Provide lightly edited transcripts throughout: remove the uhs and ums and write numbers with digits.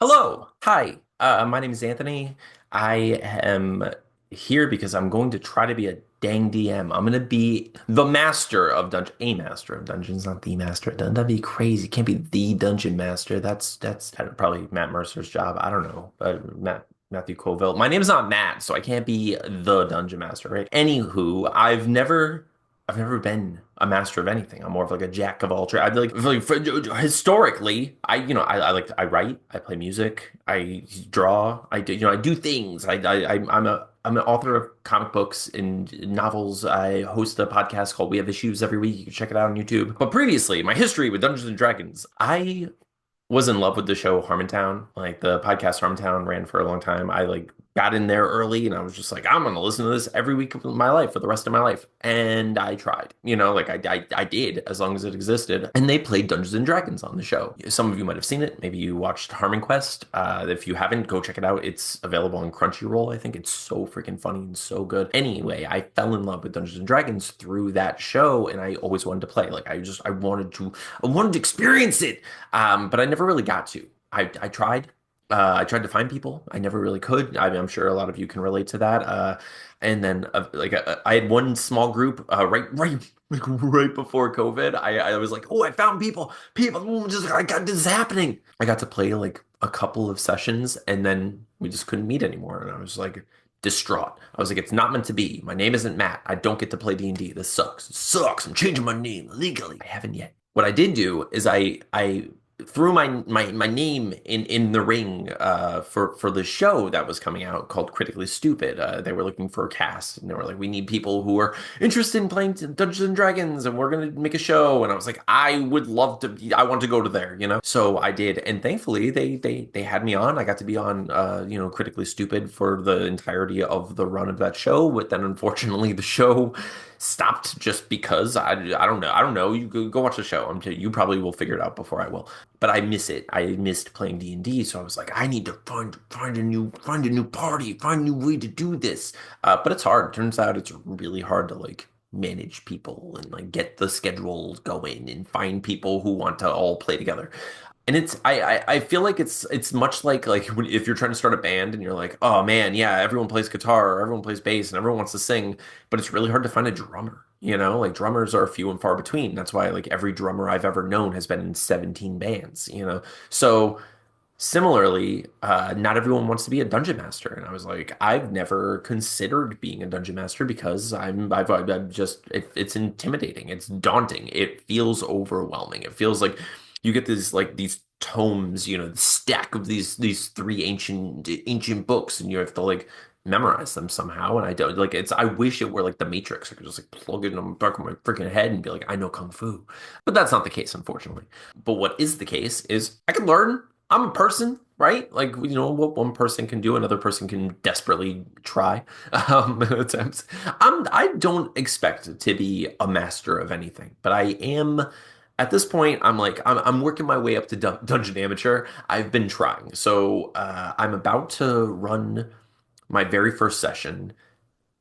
Hello. Hi. My name is Anthony. I am here because I'm going to try to be a dang DM. I'm going to be the master of dungeon, a master of dungeons, not the master. That'd be crazy. Can't be the dungeon master. That's probably Matt Mercer's job. I don't know. Matthew Colville. My name's not Matt, so I can't be the dungeon master, right? Anywho, I've never been a master of anything. I'm more of like a jack of all trades. I'd like historically, I write, I play music, I draw, I do things. I'm an author of comic books and novels. I host a podcast called We Have Issues every week. You can check it out on YouTube. But previously, my history with Dungeons and Dragons, I was in love with the show Harmontown. Like the podcast Harmontown ran for a long time. I like got in there early and I was just like, I'm gonna listen to this every week of my life for the rest of my life. And I tried, like I did as long as it existed. And they played Dungeons and Dragons on the show. Some of you might have seen it. Maybe you watched Harmon Quest. If you haven't, go check it out. It's available on Crunchyroll. I think it's so freaking funny and so good. Anyway, I fell in love with Dungeons and Dragons through that show, and I always wanted to play. Like I wanted to experience it. But I never really got to. I tried. I tried to find people. I never really could. I'm sure a lot of you can relate to that. And then I had one small group like right before COVID. I was like, oh, I found people. People just I got this is happening. I got to play like a couple of sessions, and then we just couldn't meet anymore. And I was like distraught. I was like, it's not meant to be. My name isn't Matt. I don't get to play D&D. This sucks. It sucks. I'm changing my name legally. I haven't yet. What I did do is I threw my name in the ring for the show that was coming out called Critically Stupid. They were looking for a cast, and they were like, we need people who are interested in playing Dungeons and Dragons, and we're gonna make a show. And I was like, I would love to be, I want to go to there. So I did, and thankfully they had me on. I got to be on Critically Stupid for the entirety of the run of that show. But then unfortunately the show stopped just because I don't know. You go watch the show. You probably will figure it out before I will, but I miss it. I missed playing D&D, so I was like, I need to find a new party, find a new way to do this. But it's hard. Turns out it's really hard to like manage people and like get the schedule going and find people who want to all play together. And I feel like it's much like if you're trying to start a band and you're like, oh man, yeah, everyone plays guitar or everyone plays bass and everyone wants to sing, but it's really hard to find a drummer. Like drummers are few and far between. That's why like every drummer I've ever known has been in 17 bands. So similarly, not everyone wants to be a dungeon master. And I was like, I've never considered being a dungeon master because I'm just, it's intimidating. It's daunting. It feels overwhelming. It feels like you get these tomes, the stack of these three ancient books, and you have to like memorize them somehow. And I don't like I wish it were like the Matrix. I could just like plug it in the back of my freaking head and be like, I know Kung Fu. But that's not the case, unfortunately. But what is the case is I can learn. I'm a person, right? Like, what one person can do, another person can desperately try. Attempts. I don't expect to be a master of anything, but I am. At this point, I'm working my way up to Dungeon Amateur. I've been trying, so I'm about to run my very first session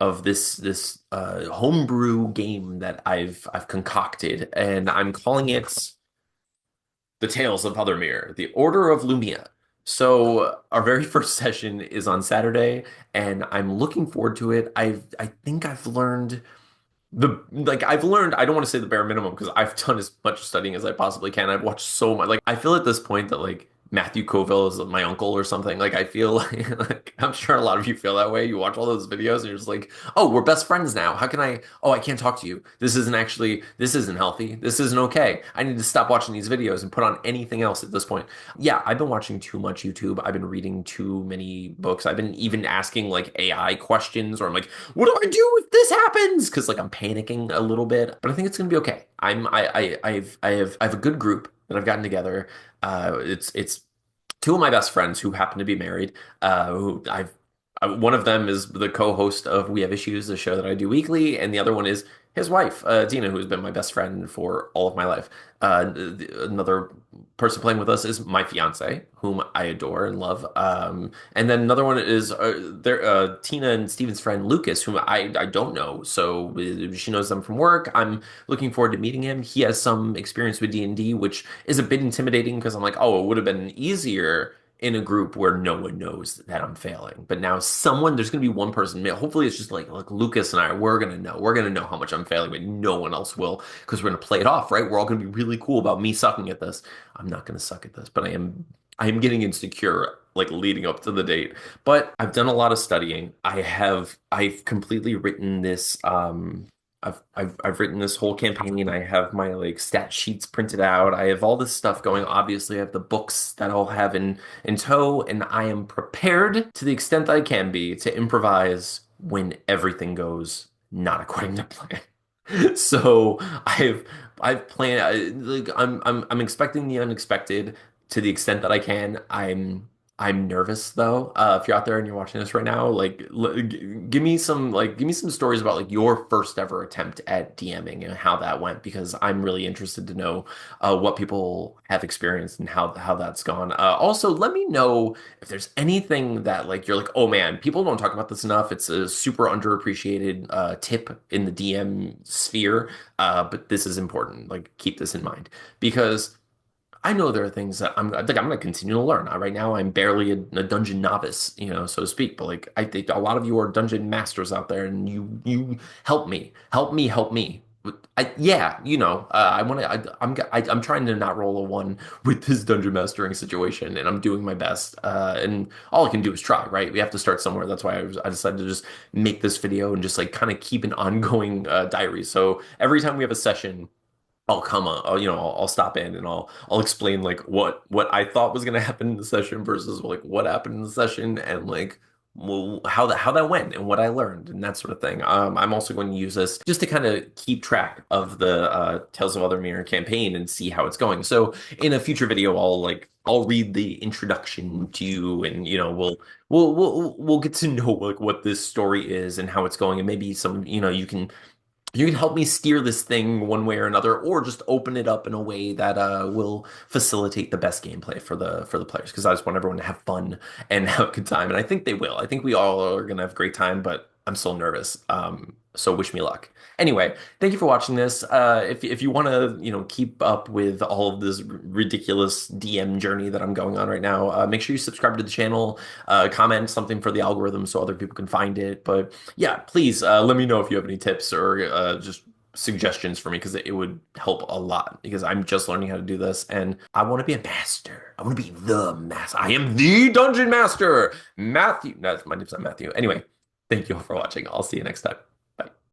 of this homebrew game that I've concocted, and I'm calling it The Tales of Othermere, The Order of Lumia. So our very first session is on Saturday, and I'm looking forward to it. I think I've learned, I don't want to say the bare minimum because I've done as much studying as I possibly can. I've watched so much. Like I feel at this point that like Matthew Colville is my uncle or something. Like I feel like I'm sure a lot of you feel that way. You watch all those videos and you're just like, oh, we're best friends now. How can I can't talk to you. This isn't healthy. This isn't okay. I need to stop watching these videos and put on anything else at this point. Yeah, I've been watching too much YouTube. I've been reading too many books. I've been even asking like AI questions, or I'm like, what do I do if this happens? Because like I'm panicking a little bit, but I think it's gonna be okay. I have a good group that I've gotten together. It's two of my best friends who happen to be married. Who I've One of them is the co-host of We Have Issues, the show that I do weekly, and the other one is his wife, Dina, who's been my best friend for all of my life. Another person playing with us is my fiance, whom I adore and love. And then another one is Tina and Steven's friend Lucas, whom I don't know. So she knows them from work. I'm looking forward to meeting him. He has some experience with D&D, which is a bit intimidating because I'm like, oh, it would have been easier in a group where no one knows that I'm failing. But now there's going to be one person, hopefully it's just like Lucas and I, we're going to know how much I'm failing, but no one else will because we're going to play it off, right? We're all going to be really cool about me sucking at this. I'm not going to suck at this, but I am getting insecure like leading up to the date. But I've done a lot of studying. I've completely written this I've written this whole campaign. I have my like stat sheets printed out. I have all this stuff going. Obviously, I have the books that I'll have in tow, and I am prepared to the extent that I can be to improvise when everything goes not according to plan. So I've planned like I'm expecting the unexpected to the extent that I can. I'm nervous though. If you're out there and you're watching this right now, like give me some stories about like your first ever attempt at DMing and how that went because I'm really interested to know what people have experienced and how that's gone. Also, let me know if there's anything that like you're like, oh man, people don't talk about this enough. It's a super underappreciated tip in the DM sphere, but this is important. Like keep this in mind because. I know there are things that I'm going to continue to learn. Right now, I'm barely a dungeon novice, so to speak. But like, I think a lot of you are dungeon masters out there, and you help me, help me. Yeah, I want to. I'm trying to not roll a one with this dungeon mastering situation, and I'm doing my best. And all I can do is try, right? We have to start somewhere. That's why I decided to just make this video and just like kind of keep an ongoing diary. So every time we have a session. I'll come on, I'll stop in and I'll explain like what I thought was gonna happen in the session versus like what happened in the session and like well, how that went and what I learned and that sort of thing. I'm also going to use this just to kind of keep track of the Tales of Other Mirror campaign and see how it's going. So in a future video, I'll read the introduction to you and we'll get to know like what this story is and how it's going and maybe some you can help me steer this thing one way or another, or just open it up in a way that will facilitate the best gameplay for the players. Because I just want everyone to have fun and have a good time, and I think they will. I think we all are gonna have a great time, but I'm still nervous. So wish me luck. Anyway, thank you for watching this. If you want to keep up with all of this ridiculous DM journey that I'm going on right now, make sure you subscribe to the channel, comment something for the algorithm so other people can find it. But yeah, please let me know if you have any tips or just suggestions for me because it would help a lot because I'm just learning how to do this and I want to be a master. I want to be the master. I am the dungeon master. Matthew. No, my name's not Matthew. Anyway, thank you all for watching. I'll see you next time.